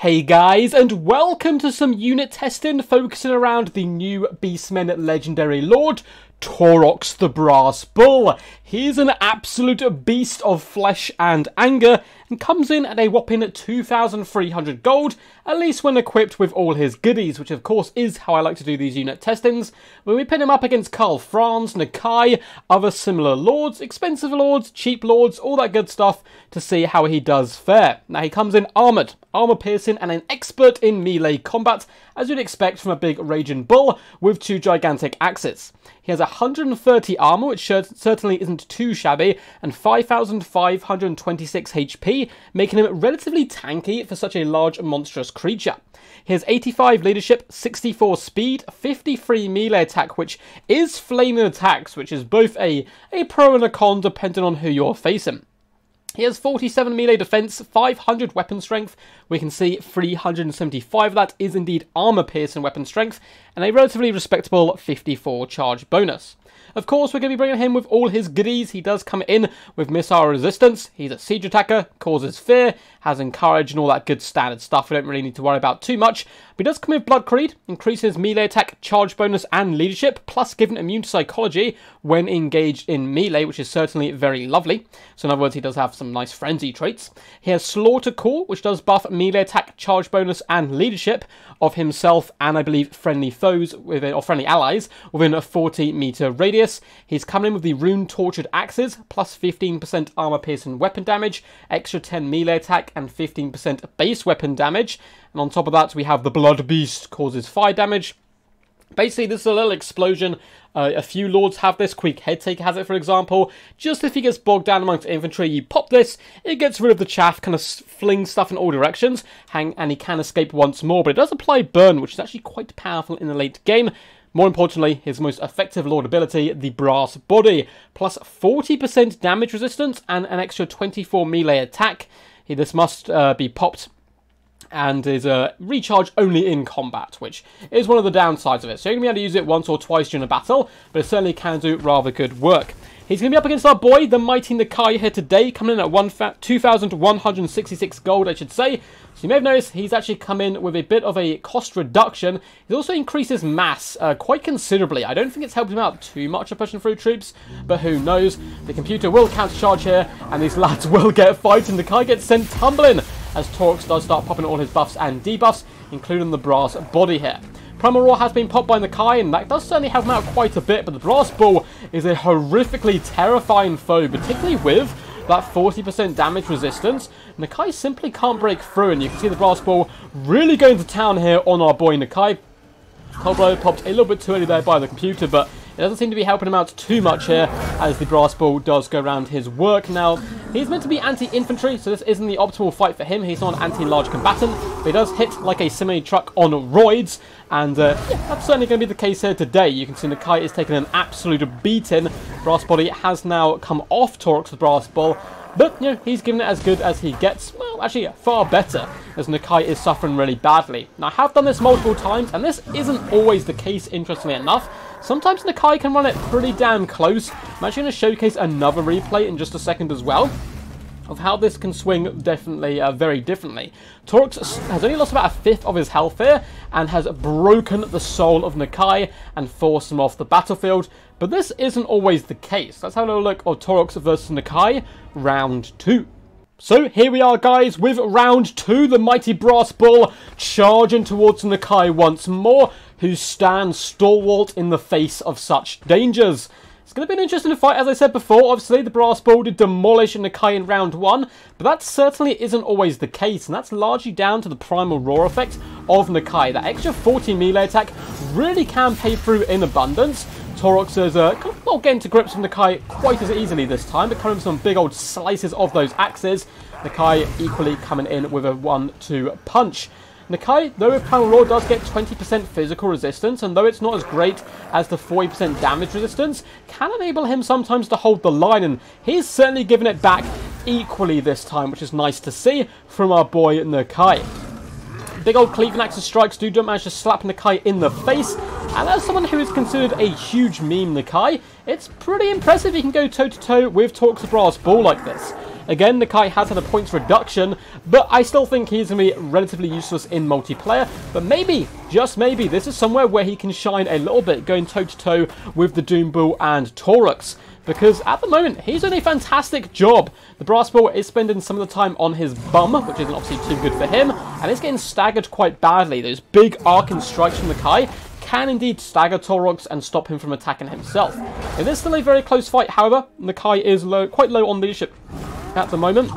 Hey guys, and welcome to some unit testing focusing around the new Beastmen Legendary Lord, Taurox the Brass Bull. He's an absolute beast of flesh and anger, and comes in at a whopping 2,300 gold, at least when equipped with all his goodies, which of course is how I like to do these unit testings, when we pin him up against Franz, Nikai, other similar lords, expensive lords, cheap lords, all that good stuff, to see how he does fare. Now he comes in armoured, armour piercing, and an expert in melee combat, as you'd expect from a big raging bull with two gigantic axes. He has 130 armour, which certainly isn't too shabby, and 5,526 HP, making him relatively tanky for such a large and monstrous creature. He has 85 leadership, 64 speed, 53 melee attack, which is flaming attacks, which is both a pro and a con depending on who you're facing. He has 47 melee defense, 500 weapon strength. We can see 375 of that is indeed armor piercing weapon strength, and a relatively respectable 54 charge bonus. Of course, we're going to be bringing him with all his goodies. He does come in with missile resistance. He's a siege attacker, causes fear, has encourage and all that good standard stuff we don't really need to worry about too much. But he does come with Blood Creed, increases melee attack, charge bonus and leadership, plus given immune to psychology when engaged in melee, which is certainly very lovely. So in other words, he does have some nice frenzy traits. He has Slaughter Core, which does buff melee attack, charge bonus and leadership of himself and I believe friendly foes within, or friendly allies within a 40-meter radius. He's coming in with the Rune Tortured Axes, plus 15% armor piercing weapon damage, extra 10 melee attack and 15% base weapon damage. And on top of that, we have the Blood Beast, causes fire damage. Basically, this is a little explosion. A few lords have this. Quick Head Taker has it, for example. Just if he gets bogged down amongst infantry, you pop this, it gets rid of the chaff, kind of flings stuff in all directions, and he can escape once more. But it does apply burn, which is actually quite powerful in the late game. More importantly, his most effective lord ability, the Brass Body, plus 40% damage resistance and an extra 24 melee attack. This must be popped and is recharge only in combat, which is one of the downsides of it. So you're going to be able to use it once or twice during a battle, but it certainly can do rather good work. He's going to be up against our boy, the mighty Nikai here today, coming in at 2,166 gold, I should say. So you may have noticed he's actually come in with a bit of a cost reduction. He also increases mass quite considerably. I don't think it's helped him out too much of pushing through troops, but who knows. The computer will countercharge here, and these lads will get fighting. Nikai gets sent tumbling, as Taurox does start popping all his buffs and debuffs, including the Brass Body here. Primal Roar has been popped by Nikai, and that does certainly help him out quite a bit, but the Brass Bull is a horrifically terrifying foe, particularly with that 40% damage resistance. Nikai simply can't break through, and you can see the Brass Bull really going to town here on our boy Nikai. Cold Blow popped a little bit too early there by the computer, but it doesn't seem to be helping him out too much here, as the Brass Bull does go around his work. Now, he's meant to be anti-infantry, so this isn't the optimal fight for him. He's not an anti-large combatant, but he does hit like a semi-truck on roids, and yeah, that's certainly going to be the case here today. You can see Nikai is taking an absolute beating. Brass Body has now come off Taurox the Brass Bull, but, you know, he's given it as good as he gets. Well, actually, far better, as Nikai is suffering really badly. Now, I have done this multiple times, and this isn't always the case, interestingly enough. Sometimes Nikai can run it pretty damn close. I'm actually going to showcase another replay in just a second as well, of how this can swing definitely very differently. Taurox has only lost about a fifth of his health here, and has broken the soul of Nikai and forced him off the battlefield. But this isn't always the case. Let's have a look at Taurox versus Nikai, round 2. So here we are, guys, with round 2, the mighty Brass Bull charging towards Nikai once more, who stands stalwart in the face of such dangers. It's going to be an interesting fight, as I said before. Obviously, the Brass Bull did demolish Nikai in round 1, but that certainly isn't always the case, and that's largely down to the Primal Roar effect of Nikai. That extra 40 melee attack really can pay through in abundance. Taurox is not getting to grips with Nikai quite as easily this time, but coming with some big old slices of those axes. Nikai equally coming in with a 1-2 punch. Nikai, though with Primal Roar, does get 20% physical resistance, and though it's not as great as the 40% damage resistance, can enable him sometimes to hold the line, and he's certainly given it back equally this time, which is nice to see from our boy Nikai. Big old cleaving axes strikes do manage to slap Nikai in the face, and as someone who is considered a huge meme Nikai, it's pretty impressive he can go toe-to-toe with Taurox the Brass Bull like this. Again, Nikai has had a points reduction, but I still think he's going to be relatively useless in multiplayer. But maybe, just maybe, this is somewhere where he can shine a little bit, going toe-to-toe with the Doom Bull and Taurox. Because at the moment, he's doing a fantastic job. The Brass Bull is spending some of the time on his bum, which isn't obviously too good for him, and he's getting staggered quite badly. Those big arcing strikes from Nikai can indeed stagger Taurox and stop him from attacking himself. It is still a very close fight, however. Nikai is quite low on leadership at the moment,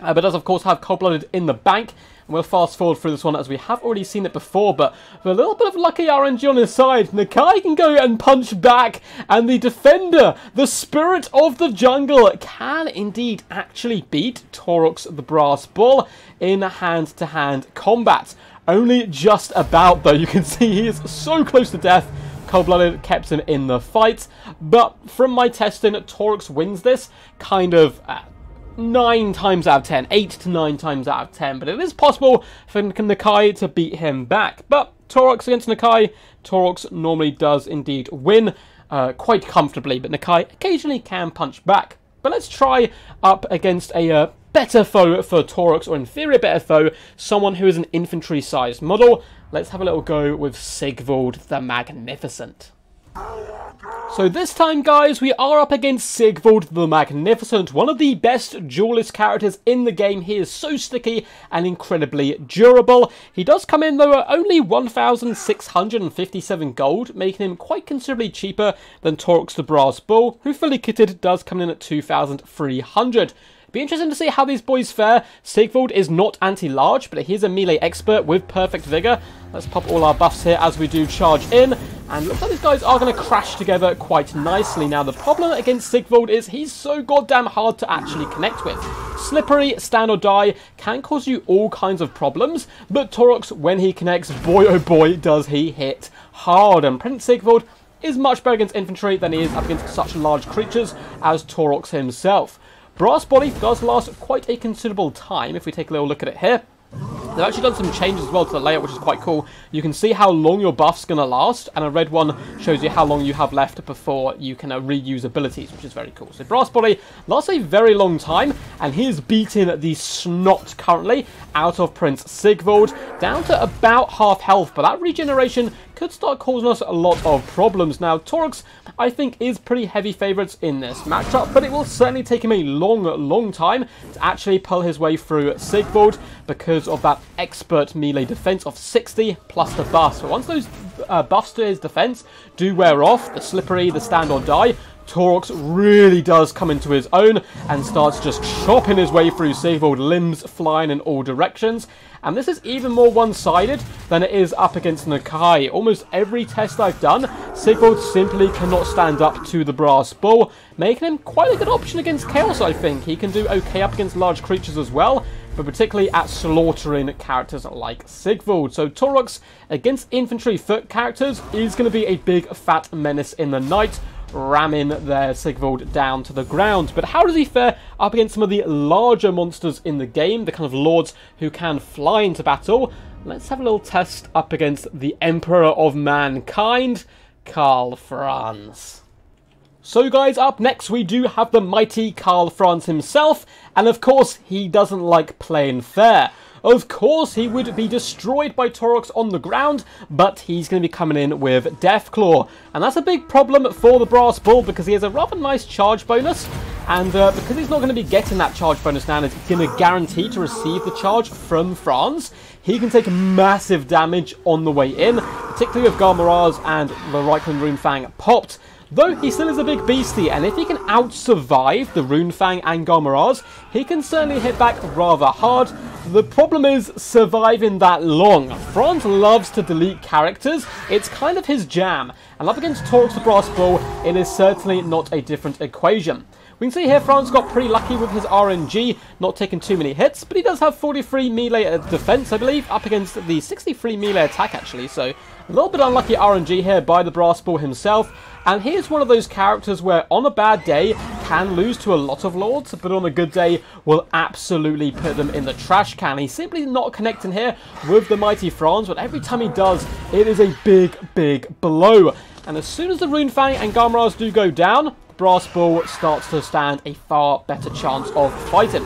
but does of course have Cold-Blooded in the bank. And we'll fast forward through this one as we have already seen it before, but with a little bit of lucky RNG on his side, Nikai can go and punch back, and the defender, the spirit of the jungle, can indeed actually beat Taurox the Brass Bull in hand-to-hand combat. Only just about, though. You can see he is so close to death. Cold-Blooded kept him in the fight, but from my testing, Taurox wins this kind of 9 times out of 10, 8 to 9 times out of 10, but it is possible for Nikai to beat him back. But Taurox against Nikai, Taurox normally does indeed win quite comfortably, but Nikai occasionally can punch back. But let's try up against a better foe for Taurox, or inferior better foe, someone who is an infantry-sized model. Let's have a little go with Siegfried the Magnificent. So this time, guys, we are up against Siegfried the Magnificent, one of the best duelist characters in the game. He is so sticky and incredibly durable. He does come in, though, at only 1,657 gold, making him quite considerably cheaper than Taurox the Brass Bull, who fully kitted does come in at 2,300. Be interesting to see how these boys fare. Siegfried is not anti-large, but he's a melee expert with perfect vigor. Let's pop all our buffs here as we do charge in. And looks like these guys are going to crash together quite nicely. Now, the problem against Siegfried is he's so goddamn hard to actually connect with. Slippery, stand or die can cause you all kinds of problems, but Taurox, when he connects, boy oh boy, does he hit hard. And Prince Siegfried is much better against infantry than he is up against such large creatures as Taurox himself. Brass Body does last quite a considerable time if we take a little look at it here. They've actually done some changes as well to the layout, which is quite cool. You can see how long your buff's going to last, and a red one shows you how long you have left before you can reuse abilities, which is very cool. So Brass Body lasts a very long time, and he is beating the snot currently out of Prince Siegfried, down to about half health, but that regeneration could start causing us a lot of problems. Now, Taurox, I think, is pretty heavy favourites in this matchup, but it will certainly take him a long time to actually pull his way through Siegfried because of that expert melee defense of 60 plus the buffs. So once those buffs to his defense do wear off, the slippery, the stand or die, Taurox really does come into his own and starts just chopping his way through Siegfried, limbs flying in all directions. And this is even more one-sided than it is up against Nikai. Almost every test I've done, Siegfried simply cannot stand up to the Brass Bull, making him quite a good option against Chaos, I think. He can do okay up against large creatures as well, but particularly at slaughtering characters like Siegfried. So Taurox against infantry foot characters is going to be a big fat menace in the night, ramming their Siegfried down to the ground. But how does he fare up against some of the larger monsters in the game, the kind of lords who can fly into battle? Let's have a little test up against the Emperor of Mankind, Franz. So guys, up next we do have the mighty Franz himself, and of course he doesn't like playing fair. Of course, he would be destroyed by Taurox on the ground, but he's going to be coming in with Deathclaw. And that's a big problem for the Brass Bull because he has a rather nice charge bonus. And because he's not going to be getting that charge bonus now and is going to guarantee to receive the charge from Franz, he can take massive damage on the way in, particularly with Garmaraz and the Reichland Runefang popped. Though he still is a big beastie, and if he can out-survive the Runefang and Garmaraz, he can certainly hit back rather hard. The problem is surviving that long. Franz loves to delete characters, it's kind of his jam, and up against Taurox the Brass Bull, it is certainly not a different equation. We can see here Franz got pretty lucky with his RNG, not taking too many hits, but he does have 43 melee defense, I believe, up against the 63 melee attack actually, so a little bit unlucky RNG here by the Brass Bull himself. And here's one of those characters where on a bad day can lose to a lot of lords, but on a good day will absolutely put them in the trash can. He's simply not connecting here with the mighty Franz, but every time he does, it is a big blow. And as soon as the Runefang and Garmaraz do go down, Brass Bull starts to stand a far better chance of fighting.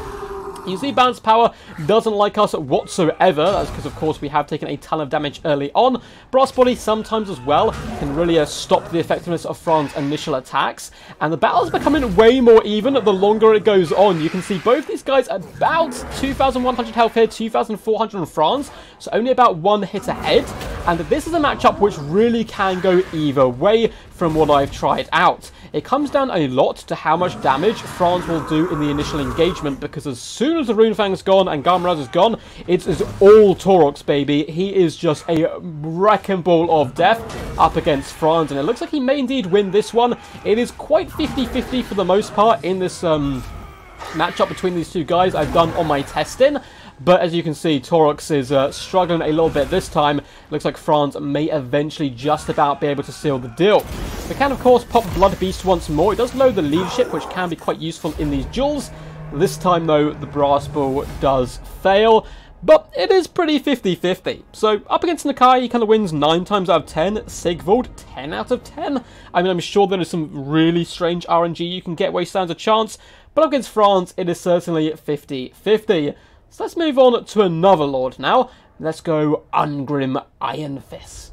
You see, Balanced Power doesn't like us whatsoever. That's because, of course, we have taken a ton of damage early on. Brass Body sometimes as well can really stop the effectiveness of Franz's initial attacks. And the battle's becoming way more even the longer it goes on. You can see both these guys about 2,100 health here, 2,400 on Franz. So only about one hit ahead. And this is a matchup which really can go either way from what I've tried out. It comes down a lot to how much damage Franz will do in the initial engagement, because as soon as the Runefang's gone and Garmaraz is gone, it is all Taurox, baby. He is just a wrecking ball of death up against Franz, and it looks like he may indeed win this one. It is quite 50-50 for the most part in this matchup between these two guys I've done on my testing. But as you can see, Taurox is struggling a little bit this time. Looks like Franz may eventually just about be able to seal the deal. We can, of course, pop Blood Beast once more. It does load the leadership, which can be quite useful in these duels. This time, though, the Brass Bull does fail. But it is pretty 50-50. So up against Nikai, he kind of wins 9 times out of 10. Siegfried, 10 out of 10. I mean, I'm sure there is some really strange RNG you can get where he stands a chance. But up against Franz, it is certainly 50-50. So let's move on to another Lord now. Let's go Ungrim Iron Fist.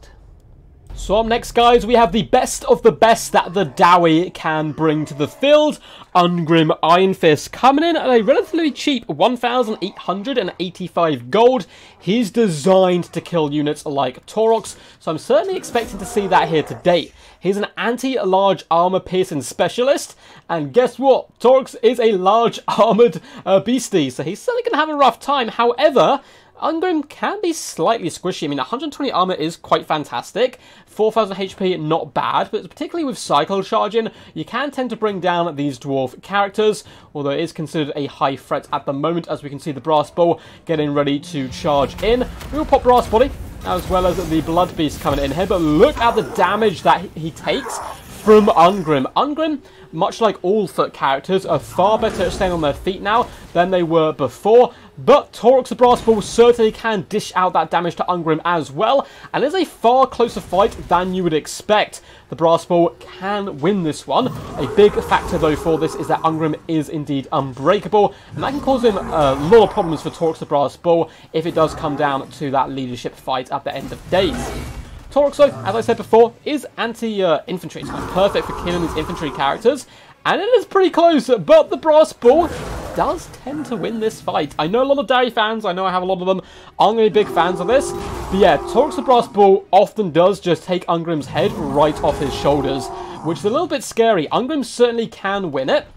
So up next, guys, we have the best of the best that the Dowie can bring to the field. Ungrim Iron Fist coming in at a relatively cheap 1,885 gold. He's designed to kill units like Taurox, so I'm certainly expecting to see that here today. He's an anti-large armor piercing specialist, and guess what? Taurox is a large armored beastie, so he's certainly going to have a rough time. However, Ungrim can be slightly squishy. I mean, 120 armor is quite fantastic. 4,000 HP, not bad, but particularly with cycle charging, you can tend to bring down these dwarf characters, although it is considered a high threat at the moment, as we can see the Brass Bull getting ready to charge in. We will pop Brass Body, as well as the Blood Beast coming in here, but look at the damage that he takes from Ungrim. Ungrim, much like all foot characters, are far better at staying on their feet now than they were before, but Taurox the Brass Bull certainly can dish out that damage to Ungrim as well, and it's a far closer fight than you would expect. The Brass Bull can win this one. A big factor, though, for this is that Ungrim is indeed unbreakable, and that can cause him a lot of problems for Taurox the Brass Bull if it does come down to that leadership fight at the end of days. Taurox, though, as I said before, is anti-infantry. It's perfect for killing these infantry characters, and it is pretty close, but the Brass Bull does tend to win this fight. I know a lot of Dowie fans, I know I have a lot of them, aren't going to be big fans of this, but yeah, Taurox the Brass Bull often does just take Ungrim's head right off his shoulders, which is a little bit scary. Ungrim certainly can win it.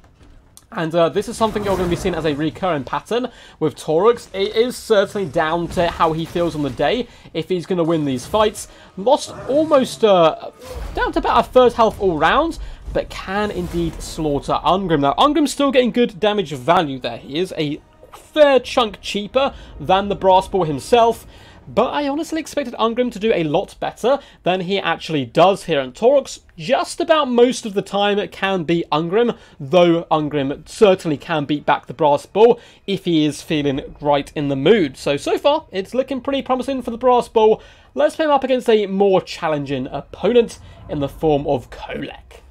And this is something you're going to be seeing as a recurring pattern with Taurox. It is certainly down to how he feels on the day, if he's going to win these fights. Lost almost down to about a third health all round, but can indeed slaughter Ungrim. Now, Ungrim's still getting good damage value there. He is a fair chunk cheaper than the Brass Bull himself, but I honestly expected Ungrim to do a lot better than he actually does here. And Taurox, just about most of the time, can beat Ungrim, though Ungrim certainly can beat back the Brass Bull if he is feeling right in the mood. So far, it's looking pretty promising for the Brass Bull. Let's play him up against a more challenging opponent in the form of Kodak.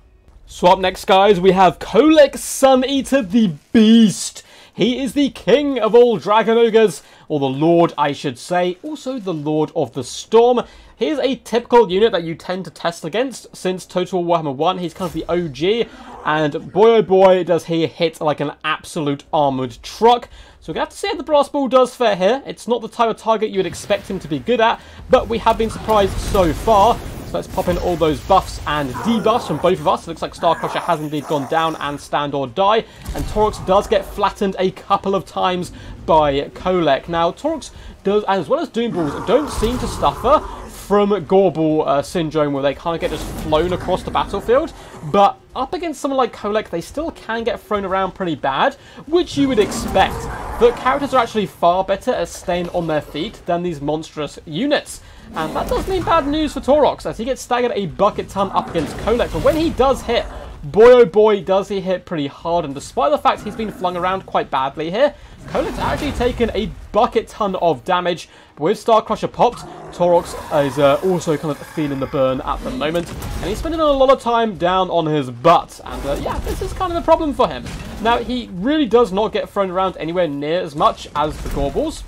So up next, guys, we have Kodak Sun-Eater the Beast. He is the king of all Dragon Ogres, or the Lord, I should say, also the Lord of the Storm. He is a typical unit that you tend to test against since Total Warhammer 1. He's kind of the OG, and boy oh boy does he hit like an absolute armoured truck. So we're going to have to see how the Brass Bull does fare here. It's not the type of target you would expect him to be good at, but we have been surprised so far. So let's pop in all those buffs and debuffs from both of us. It looks like Star Crusher has indeed gone down and Stand or Die. And Taurox does get flattened a couple of times by Kodak. Now, Taurox does, as well as Doom Balls, don't seem to suffer from Gorbal syndrome, where they kind of get just flown across the battlefield. But up against someone like Kodak, they still can get thrown around pretty bad, which you would expect. But characters are actually far better at staying on their feet than these monstrous units. And that does mean bad news for Taurox, as he gets staggered a bucket ton up against Kodak. But when he does hit, boy oh boy does he hit pretty hard, and despite the fact he's been flung around quite badly here, Kodak's actually taken a bucket ton of damage. But with Star Crusher popped, Taurox is also kind of feeling the burn at the moment, and he's spending a lot of time down on his butt, and yeah, this is kind of a problem for him. Now, he really does not get thrown around anywhere near as much as the Gorbles,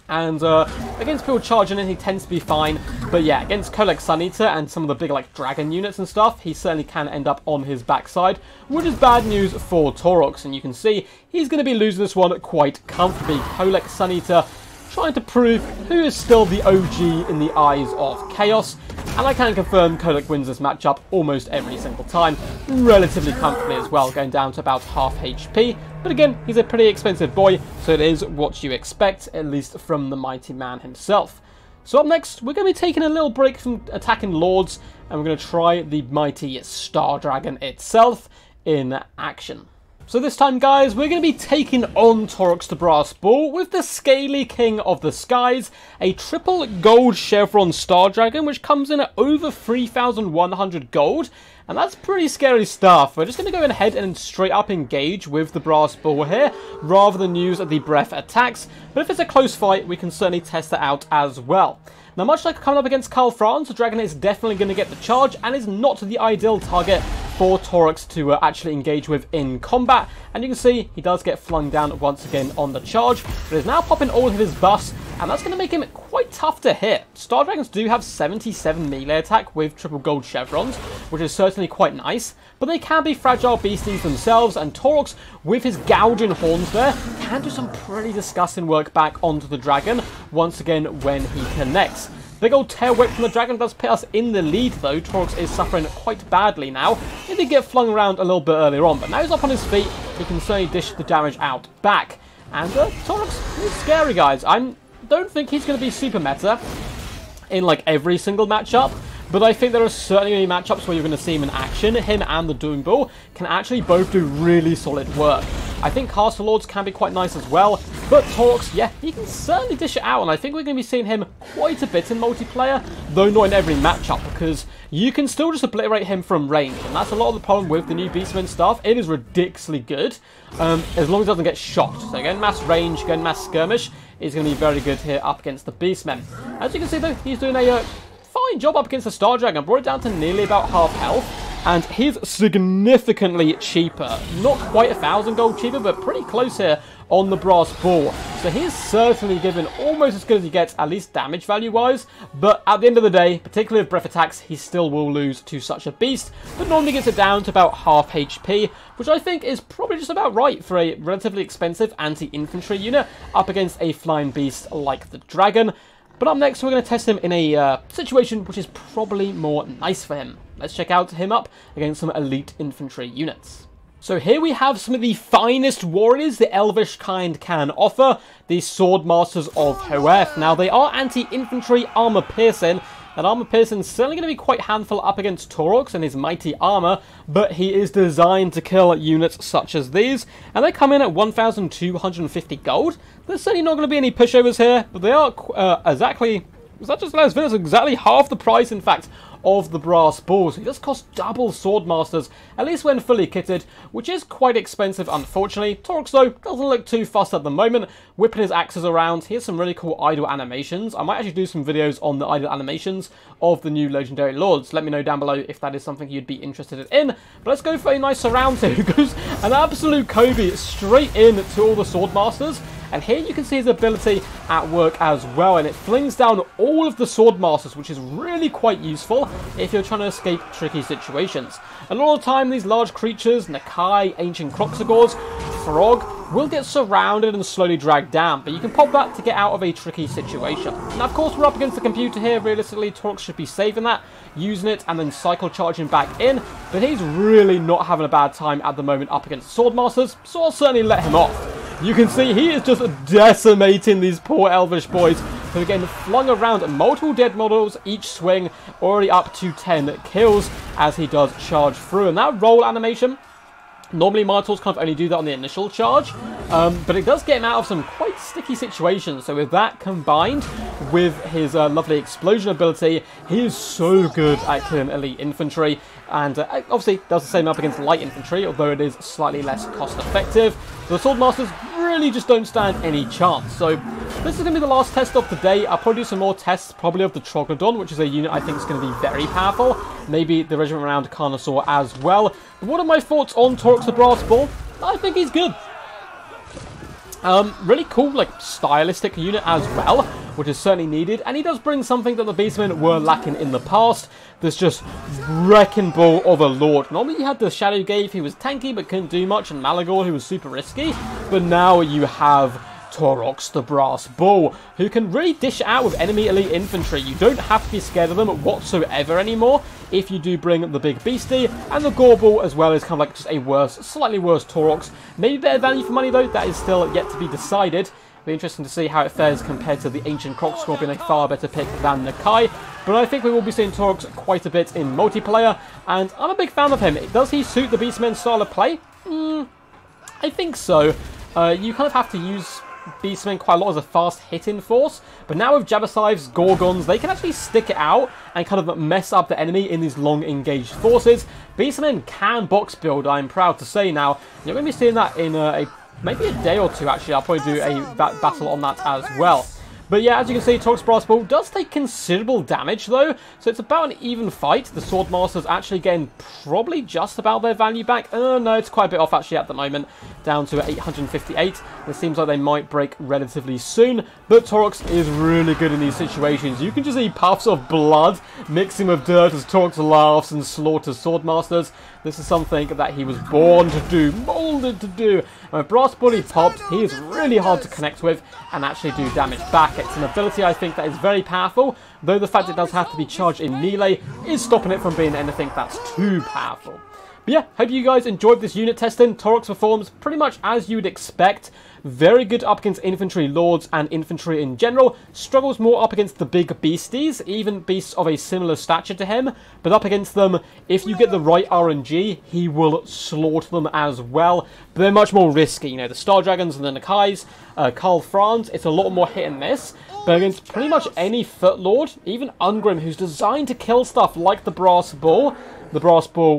and against people charging in, he tends to be fine. But yeah, against Kodak Sun Eater and some of the big like dragon units and stuff, he certainly can end up on his backside, which is bad news for Taurox. And you can see he's going to be losing this one quite comfortably. Kodak Sun Eater trying to prove who is still the OG in the eyes of Chaos. And I can confirm Kodak wins this matchup almost every single time, relatively comfortably as well, going down to about half HP. But again, he's a pretty expensive boy, so it is what you expect, at least from the mighty man himself. So up next, we're going to be taking a little break from attacking Lords, and we're going to try the mighty Star Dragon itself in action. So this time, guys, we're going to be taking on Taurox the Brass Bull with the Scaly King of the Skies, a triple gold chevron Star Dragon, which comes in at over 3,100 gold. And that's pretty scary stuff. We're just going to go ahead and straight up engage with the Brass Bull here, rather than use the breath attacks. But if it's a close fight, we can certainly test that out as well. Now, much like coming up against Franz, the Dragon is definitely going to get the charge, and is not the ideal target for Taurox to actually engage with in combat. And you can see he does get flung down once again on the charge, but is now popping all of his buffs, and that's going to make him quite tough to hit. Star Dragons do have 77 melee attack with triple gold chevrons, which is certainly quite nice, but they can be fragile beasties themselves, and Taurox, with his gouging horns there, can do some pretty disgusting work back onto the Dragon, once again when he connects. Big old tail whip from the Dragon does put us in the lead, though. Taurox is suffering quite badly now. He did get flung around a little bit earlier on, but now he's up on his feet. He can certainly dish the damage out back. And Taurox is scary, guys. I don't think he's going to be super meta in like every single matchup, but I think there are certainly going to be matchups where you're going to see him in action. Him and the Doom Bull can actually both do really solid work. I think Castle Lords can be quite nice as well, but Taurox, yeah, he can certainly dish it out, and I think we're going to be seeing him quite a bit in multiplayer, though not in every matchup, because you can still just obliterate him from range, and that's a lot of the problem with the new Beastman stuff. It is ridiculously good, as long as it doesn't get shocked. So again, mass range, again, mass skirmish is going to be very good here up against the Beastmen. As you can see, though, he's doing a fine job up against the Star Dragon, brought it down to nearly about half health. And he's significantly cheaper. Not quite 1,000 gold cheaper, but pretty close here on the Brass Bull. So he's certainly given almost as good as he gets, at least damage value-wise. But at the end of the day, particularly with breath attacks, he still will lose to such a beast. But normally gets it down to about half HP, which I think is probably just about right for a relatively expensive anti-infantry unit up against a flying beast like the Dragon. But up next, we're going to test him in a situation which is probably more nice for him. Let's check out him up against some elite infantry units. So here we have some of the finest warriors the Elvish kind can offer, the Swordmasters of Hoeth. Now, they are anti-infantry armor piercing. That armor piercing is certainly going to be quite handful up against Taurox and his mighty armor, but he is designed to kill units such as these, and they come in at 1,250 gold. There's certainly not going to be any pushovers here, but they are exactly, exactly half the price, in fact, of the Brass Bull. So he does cost double Swordmasters, at least when fully kitted, which is quite expensive, unfortunately. Taurox, though, doesn't look too fussed at the moment, whipping his axes around. He has some really cool idle animations. I might actually do some videos on the idle animations of the new Legendary Lords. Let me know down below if that is something you'd be interested in. But let's go for a nice surround here, who goes an absolute Kobe straight in to all the Swordmasters. And here you can see his ability at work as well, and it flings down all of the Swordmasters, which is really quite useful if you're trying to escape tricky situations. And a lot of the time, these large creatures, Nikai, Ancient Croxagors, Frog, will get surrounded and slowly dragged down, but you can pop that to get out of a tricky situation. Now, of course, we're up against the computer here. Realistically, Taurox should be saving that, using it, and then cycle charging back in, but he's really not having a bad time at the moment up against Swordmasters, so I'll certainly let him off. You can see he is just decimating these poor Elvish boys, who are getting flung around multiple dead models each swing, already up to 10 kills as he does charge through. And that roll animation, normally Minotaurs kind of only do that on the initial charge, but it does get him out of some quite sticky situation. So with that combined with his lovely explosion ability, he is so good at killing elite infantry. And obviously does the same up against light infantry, although it is slightly less cost effective. The Swordmasters really just don't stand any chance. So this is going to be the last test of the day. I'll probably do some more tests, probably of the Troglodon, which is a unit I think is going to be very powerful. Maybe the Regiment Round Carnosaur as well. But what are my thoughts on Taurox the Brass Bull? I think he's good. Really cool, like, stylistic unit as well, which is certainly needed. And he does bring something that the Beastmen were lacking in the past. This just wrecking ball of a lord. Normally you had the Shadow Gave, he was tanky but couldn't do much, and Malagor, who was super risky. But now you have Taurox the Brass Bull, who can really dish it out with enemy elite infantry. You don't have to be scared of them whatsoever anymore if you do bring the big beastie, and the Gore Bull as well is kind of like just a worse, slightly worse Taurox. Maybe better value for money though, that is still yet to be decided. Be interesting to see how it fares compared to the Ancient Croc Scorpion, a far better pick than Nikai. But I think we will be seeing Taurox quite a bit in multiplayer, and I'm a big fan of him. Does he suit the Beastmen style of play? I think so. You kind of have to use Beastmen quite a lot as a fast hitting force, but now with Jabbersives, Gorgons, they can actually stick it out and kind of mess up the enemy in these long engaged forces. Beastmen can box build, I'm proud to say now. You're going to be seeing that in maybe a day or two actually. I'll probably do a battle on that as well. But yeah, as you can see, Taurox Brass Bull does take considerable damage though, so it's about an even fight. The Swordmasters actually getting probably just about their value back. No, it's quite a bit off actually at the moment, down to 858. It seems like they might break relatively soon, but Taurox is really good in these situations. You can just see puffs of blood mixing with dirt as Taurox laughs and slaughters Swordmasters. This is something that he was born to do, molded to do. When Brass Bull popped, he is really hard to connect with and actually do damage back. It's an ability I think that is very powerful, though the fact it does have to be charged in melee is stopping it from being anything that's too powerful. But yeah, hope you guys enjoyed this unit testing. Taurox performs pretty much as you would expect. Very good up against infantry lords and infantry in general. Struggles more up against the big beasties, even beasts of a similar stature to him. But up against them, if you get the right RNG, he will slaughter them as well. But they're much more risky. You know, the Star Dragons and the Nikais, Franz, it's a lot more hit and miss. But against pretty much any Foot Lord, even Ungrim, who's designed to kill stuff like the Brass Bull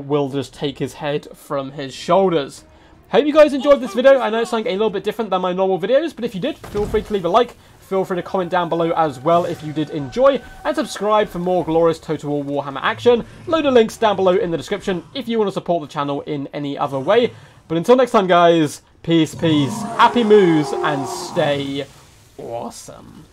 will just take his head from his shoulders. Hope you guys enjoyed this video. I know it's something a little bit different than my normal videos, but if you did, feel free to leave a like. Feel free to comment down below as well if you did enjoy, and subscribe for more glorious Total War Warhammer action. Load of links down below in the description if you want to support the channel in any other way. But until next time guys, peace, happy moves, and stay awesome.